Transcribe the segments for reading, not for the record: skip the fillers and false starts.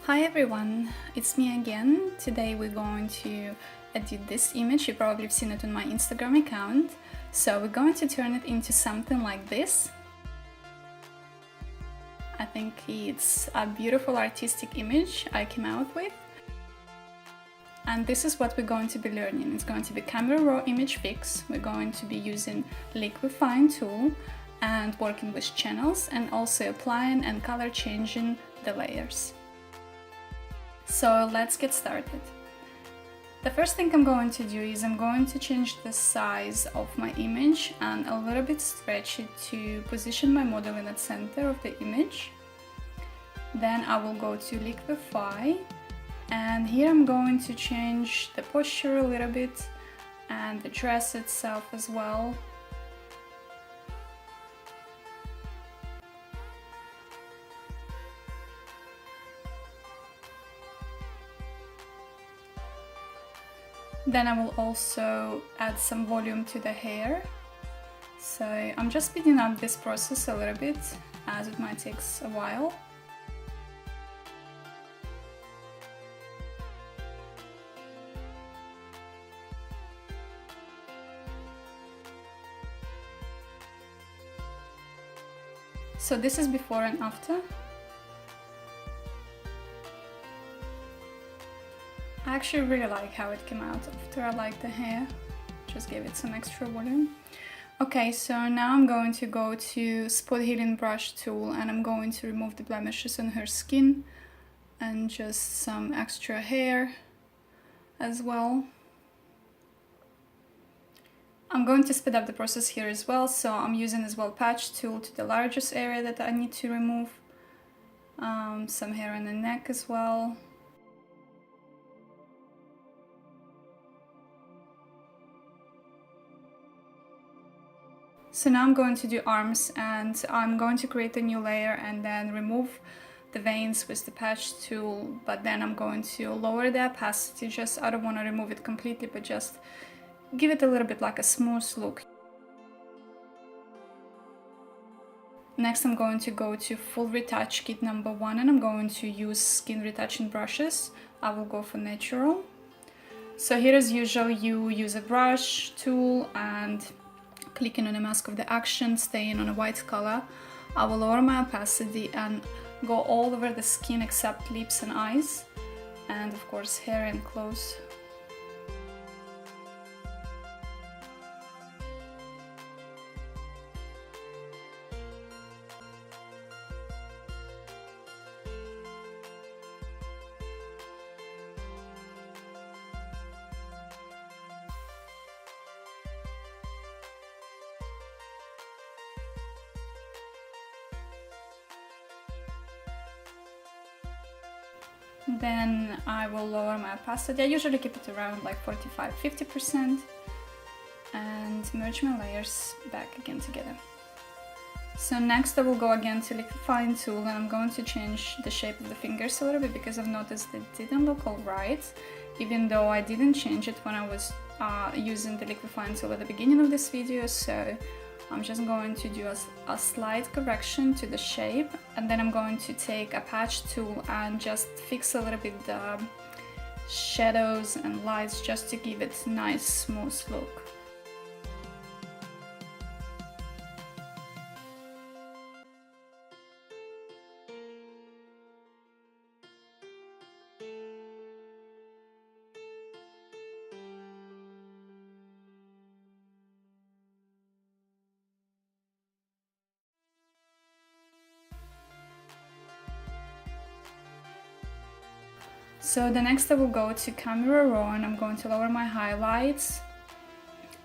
Hi everyone, it's me again. Today we're going to edit this image. You probably have seen it on my Instagram account. So we're going to turn it into something like this. I think it's a beautiful artistic image I came out with. And this is what we're going to be learning. It's going to be Camera Raw Image Fix. We're going to be using Liquify Tool and working with channels and also applying and color changing the layers. So let's get started. The first thing I'm going to do is I'm going to change the size of my image and a little bit stretch it to position my model in the center of the image. Then I will go to Liquify, and here I'm going to change the posture a little bit and the dress itself as well. Then I will also add some volume to the hair. So I'm just speeding up this process a little bit as it might take a while. So this is before and after. I actually really like how it came out after I liked the hair. Just gave it some extra volume. Okay, so now I'm going to go to Spot Healing Brush tool and I'm going to remove the blemishes on her skin and just some extra hair as well. I'm going to speed up the process here as well, so I'm using as well patch tool to the largest area that I need to remove. Some hair on the neck as well. So now I'm going to do arms, and I'm going to create a new layer and then remove the veins with the patch tool, but then I'm going to lower the opacity. I don't want to remove it completely, but just give it a little bit like a smooth look. Next I'm going to go to Full Retouch Kit number 1 and I'm going to use skin retouching brushes. I will go for natural. So here as usual you use a brush tool and clicking on a mask of the action, staying on a white color. I will lower my opacity and go all over the skin except lips and eyes, and of course hair and clothes. Then I will lower my opacity. I usually keep it around like 45–50% and merge my layers back again together. So next I will go again to Liquify Tool and I'm going to change the shape of the fingers a little bit because I've noticed it didn't look all right, even though I didn't change it when I was using the Liquify Tool at the beginning of this video. So I'm just going to do a slight correction to the shape, and then I'm going to take a patch tool and just fix a little bit the shadows and lights just to give it a nice smooth look. So the next I will go to Camera Raw and I'm going to lower my highlights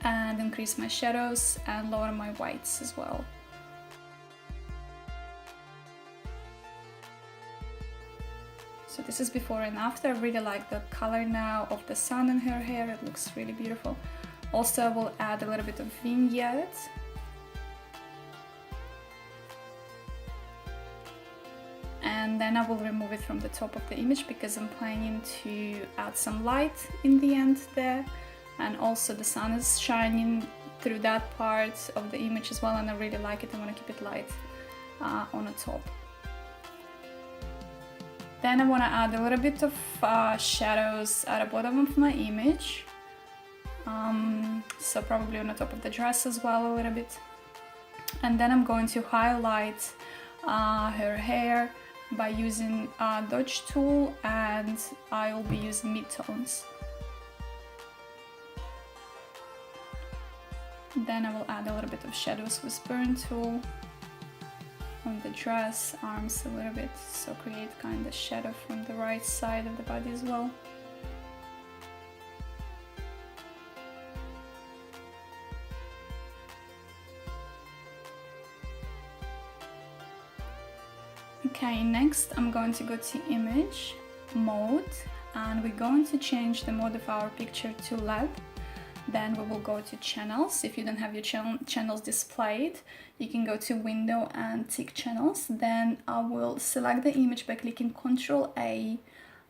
and increase my shadows and lower my whites as well. So this is before and after. I really like the color now of the sun in her hair. It looks really beautiful. Also I will add a little bit of vignette. And then I will remove it from the top of the image because I'm planning to add some light in the end there, and also the sun is shining through that part of the image as well, and I really like it. I want to keep it light on the top. Then I want to add a little bit of shadows at the bottom of my image. So probably on the top of the dress as well a little bit. And then I'm going to highlight her hair by using Dodge tool, and I'll be using mid-tones. Then I will add a little bit of shadows with burn tool on the dress, arms a little bit, so create kind of shadow from the right side of the body as well. Okay, next I'm going to go to image, mode, and we're going to change the mode of our picture to lab. Then we will go to channels. If you don't have your channels displayed, you can go to window and tick channels. Then I will select the image by clicking Ctrl A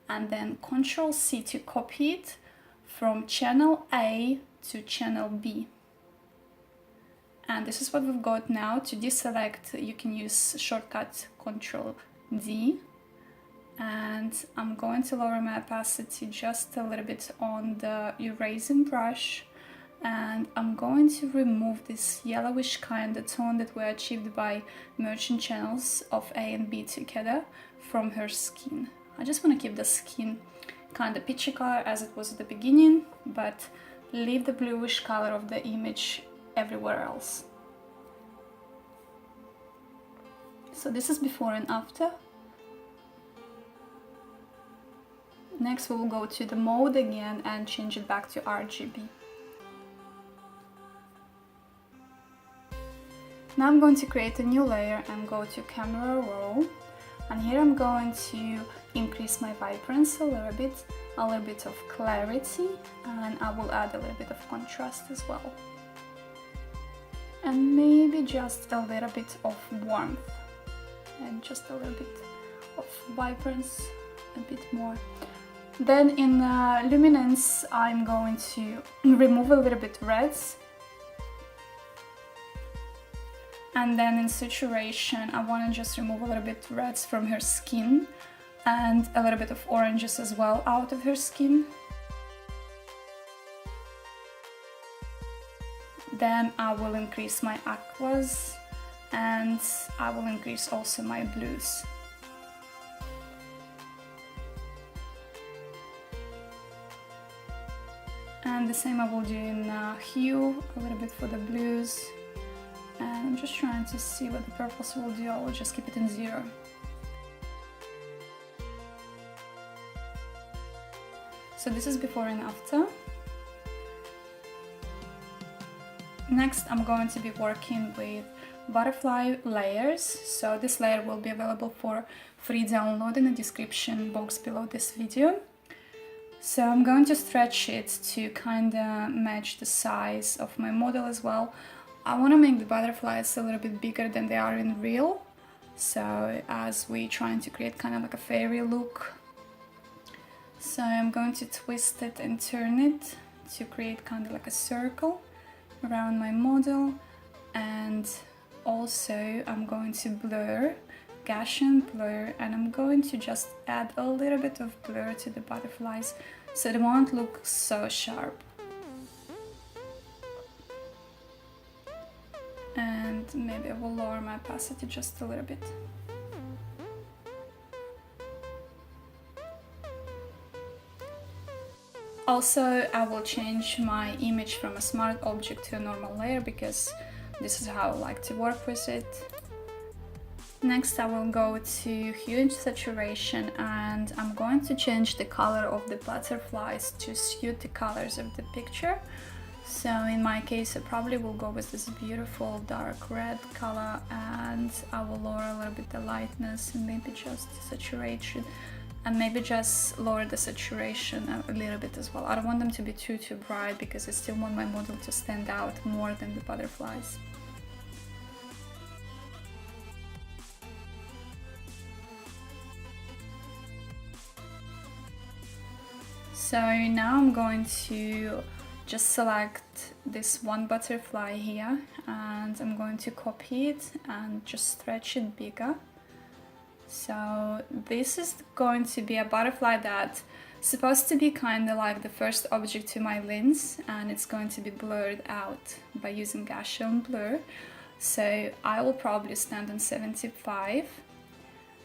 and then Ctrl C to copy it from channel A to channel B. And this is what we've got now. To deselect, you can use shortcut Ctrl D. And I'm going to lower my opacity just a little bit on the erasing brush, and I'm going to remove this yellowish kind of tone that we achieved by merging channels of A and B together from her skin. I just want to keep the skin kind of peachy color as it was at the beginning, but leave the bluish color of the image everywhere else. So this is before and after. Next we will go to the mode again and change it back to RGB. Now I'm going to create a new layer and go to camera raw, and here I'm going to increase my vibrance a little bit of clarity, and I will add a little bit of contrast as well. And maybe just a little bit of warmth and just a little bit of vibrance, a bit more. Then in luminance, I'm going to remove a little bit reds. And then in saturation, I want to just remove a little bit reds from her skin and a little bit of oranges as well out of her skin. Then I will increase my aquas and I will increase also my blues. And the same I will do in hue, a little bit for the blues. And I'm just trying to see what the purples will do. I will just keep it in 0. So this is before and after. Next I'm going to be working with butterfly layers. So this layer will be available for free download in the description box below this video. So I'm going to stretch it to kind of match the size of my model as well. I want to make the butterflies a little bit bigger than they are in real. So as we're trying to create kind of like a fairy look. So I'm going to twist it and turn it to create kind of like a circle around my model. And also I'm going to blur, Gaussian blur, and I'm going to just add a little bit of blur to the butterflies so they won't look so sharp. And maybe I will lower my opacity just a little bit. Also, I will change my image from a smart object to a normal layer because this is how I like to work with it. Next I will go to hue and saturation, and I'm going to change the color of the butterflies to suit the colors of the picture. So in my case I probably will go with this beautiful dark red color, and I will lower a little bit the lightness and maybe just saturation, and maybe just lower the saturation a little bit as well. I don't want them to be too bright because I still want my model to stand out more than the butterflies. So now I'm going to just select this one butterfly here, and I'm going to copy it and just stretch it bigger. So this is going to be a butterfly that's supposed to be kind of like the first object to my lens, and it's going to be blurred out by using Gaussian blur. So I will probably stand on 75,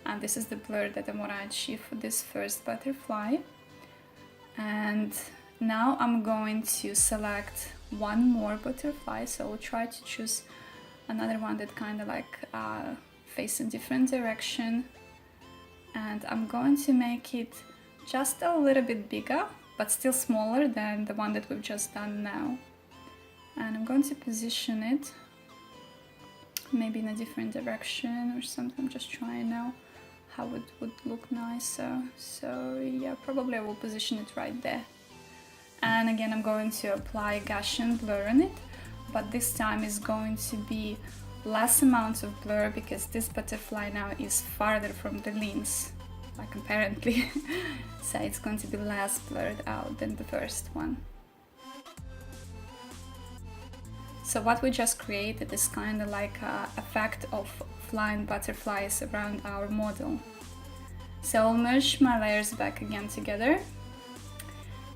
and this is the blur that I want to achieve for this first butterfly. And now I'm going to select one more butterfly, so I'll try to choose another one that kind of like face a different direction, and I'm going to make it just a little bit bigger but still smaller than the one that we've just done now. And I'm going to position it maybe in a different direction or something. I'm just trying now how it would look nicer. So yeah, probably I will position it right there. And again, I'm going to apply Gaussian blur on it, but this time is going to be less amount of blur because this butterfly now is farther from the lens, like apparently. So it's going to be less blurred out than the first one. So what we just created is kind of like an effect of flying butterflies around our model. So I'll merge my layers back again together.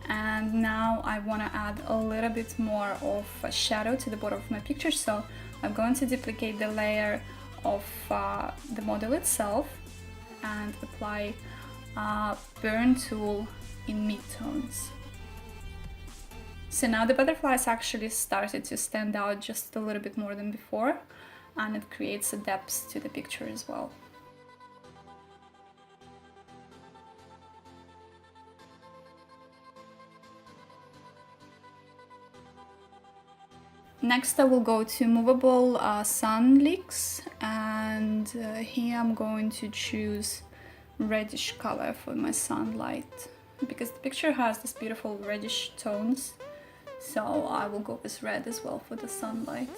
And now I want to add a little bit more of a shadow to the bottom of my picture. So I'm going to duplicate the layer of the model itself and apply burn tool in midtones. So now the butterflies actually started to stand out just a little bit more than before, and it creates a depth to the picture as well. Next I will go to movable sun leaks, and here I'm going to choose reddish color for my sunlight because the picture has this beautiful reddish tones, so I will go with red as well for the sunlight.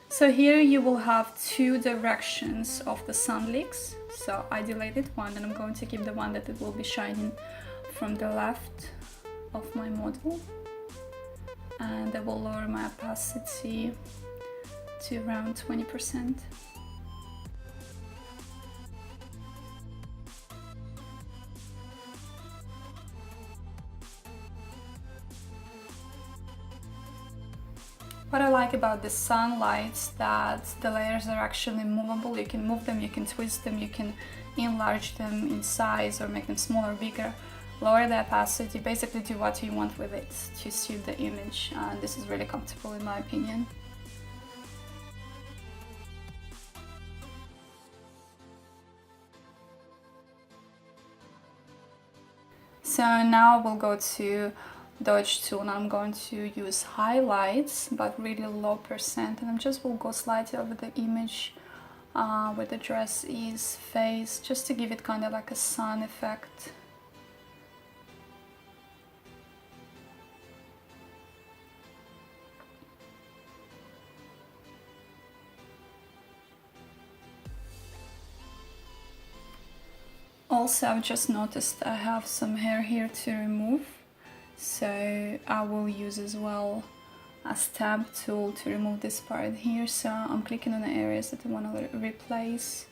So here you will have two directions of the sun leaks. So I deleted one and I'm going to keep the one that it will be shining from the left of my model. And I will lower my opacity to around 20%. What I like about the sunlights that the layers are actually movable. You can move them, you can twist them, you can enlarge them in size or make them smaller, bigger, lower the opacity, basically do what you want with it to suit the image. And this is really comfortable in my opinion. So now we'll go to Dodge tool, and I'm going to use highlights but really low percent, and I just will go slightly over the image where the dress is, face, just to give it kind of like a sun effect. Also, I've just noticed I have some hair here to remove. So I will use as well a stamp tool to remove this part here. So I'm clicking on the areas that I want to replace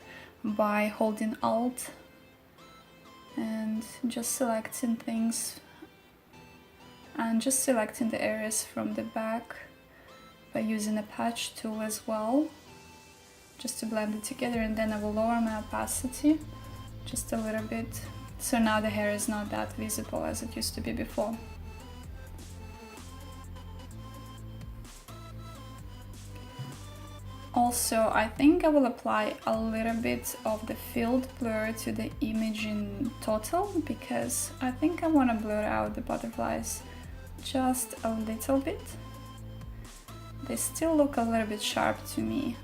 by holding Alt and just selecting things, and just selecting the areas from the back by using a patch tool as well, just to blend it together. And then I will lower my opacity just a little bit, so now the hair is not that visible as it used to be before. Also, I think I will apply a little bit of the field blur to the image in total, because I think I want to blur out the butterflies just a little bit. They still look a little bit sharp to me.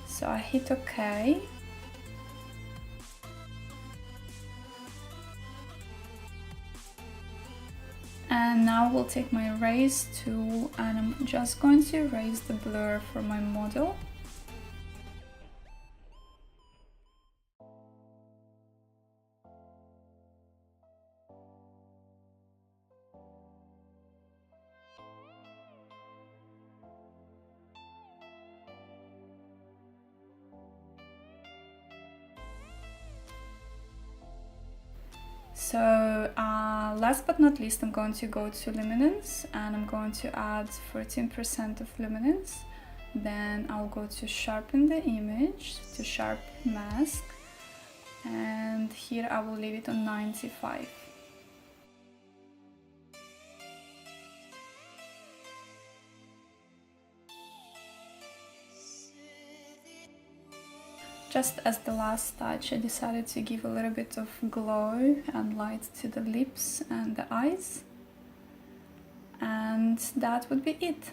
So I hit OK. And now we'll take my erase tool and I'm just going to erase the blur for my model. So last but not least, I'm going to go to luminance and I'm going to add 14% of luminance. Then I'll go to sharpen the image, to sharp mask, and here I will leave it on 95. Just as the last touch, I decided to give a little bit of glow and light to the lips and the eyes, and that would be it.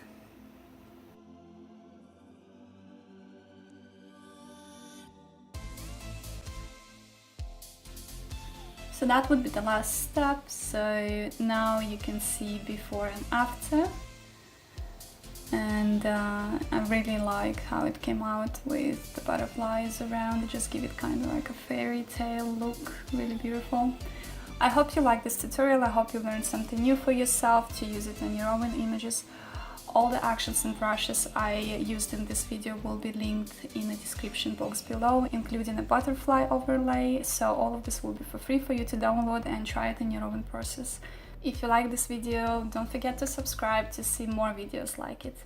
So that would be the last step. So now you can see before and after. And I really like how it came out with the butterflies around. Just give it kind of like a fairy tale look, really beautiful. I hope you like this tutorial. I hope you learned something new for yourself to use it on your own images. All the actions and brushes I used in this video will be linked in the description box below, including a butterfly overlay. So all of this will be for free for you to download and try it in your own process. If you like this video, don't forget to subscribe to see more videos like it.